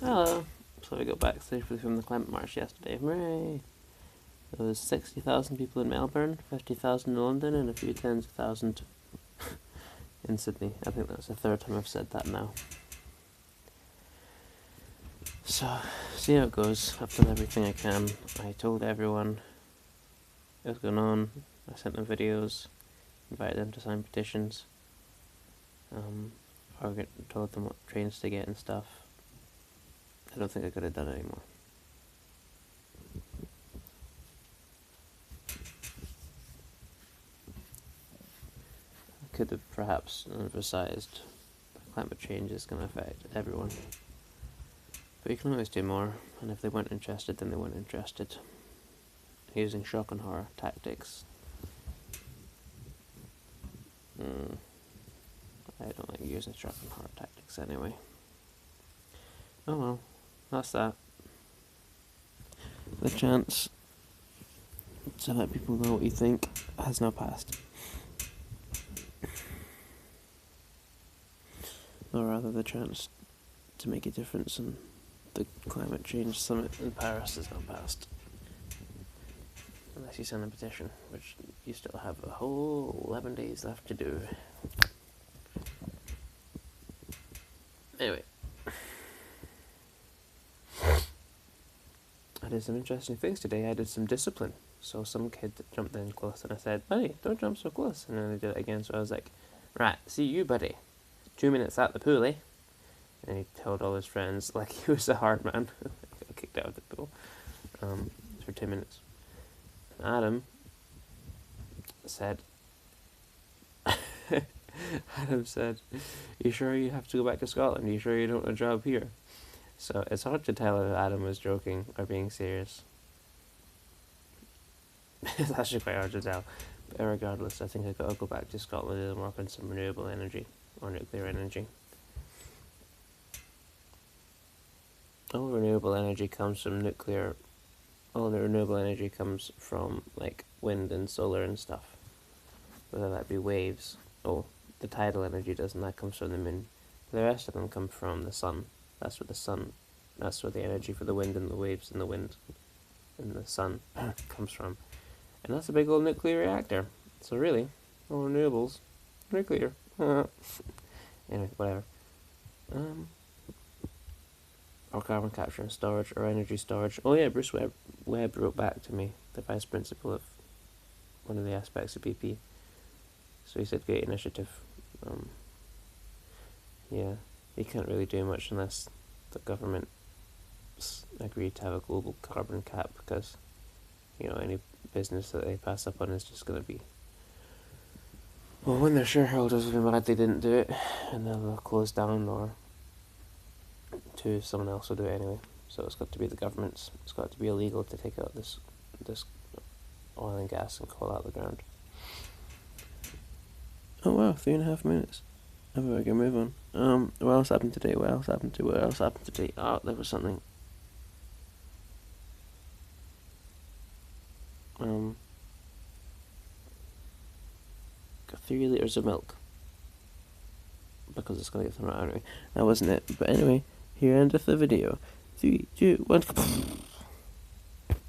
Hello. So we got back safely from the climate march yesterday. Hooray! There was 60,000 people in Melbourne, 50,000 in London, and a few tens of thousands in Sydney. I think that's the third time I've said that now. So, see how it goes. I've done everything I can. I told everyone what's going on. I sent them videos, invited them to sign petitions, told them what trains to get and stuff. I don't think I could have done it anymore. I could have perhaps emphasized that climate change is going to affect everyone. But you can always do more, and if they weren't interested, then they weren't interested. Using shock and horror tactics. I don't like using shock and horror tactics anyway. Oh well, that's that. The chance to let people know what you think has now passed. Or rather, the chance to make a difference in the climate change summit in Paris has not passed. Unless you sign a petition, which you still have a whole 11 days left to do. Anyway. I did some interesting things today. I did some discipline. So some kid jumped in close and I said, "Buddy, don't jump so close." And then they did it again, so I was like, "Right, see you, buddy. 2 minutes at the pool, eh?" And he told all his friends like he was a hard man. I got kicked out of the pool for 2 minutes. Adam said, "You sure you have to go back to Scotland? You sure you don't want a job here?" So it's hard to tell if Adam was joking or being serious. It's actually quite hard to tell. But regardless, I think I gotta go back to Scotland and work on some renewable energy or nuclear energy. All renewable energy comes from nuclear. All the renewable energy comes from like wind and solar and stuff. Whether that be waves. Oh, the tidal energy doesn't. That comes from the moon. The rest of them come from the sun. That's where the energy for the wind and the waves and the wind and the sun comes from. And that's a big old nuclear reactor. So really, all renewables, nuclear. Anyway, whatever. Or carbon capture and storage, or energy storage. Oh yeah, Bruce Webb wrote back to me, the vice principal of one of the aspects of BP. So he said, great initiative. Yeah, you can't really do much unless the government agreed to have a global carbon cap, because, you know, any business that they pass up on is just going to be, well, when their shareholders will be mad they didn't do it, and then they'll close down, or someone else will do it anyway. So it's got to be the government's. It's got to be illegal to take out this oil and gas and coal out of the ground. Oh wow, 3.5 minutes. I better go move on. What else happened today? What else happened today? Oh, there was something. Got 3 litres of milk. Because it's going to get thrown out anyway. That wasn't it. But anyway, here endeth the video. 3, 2, 1.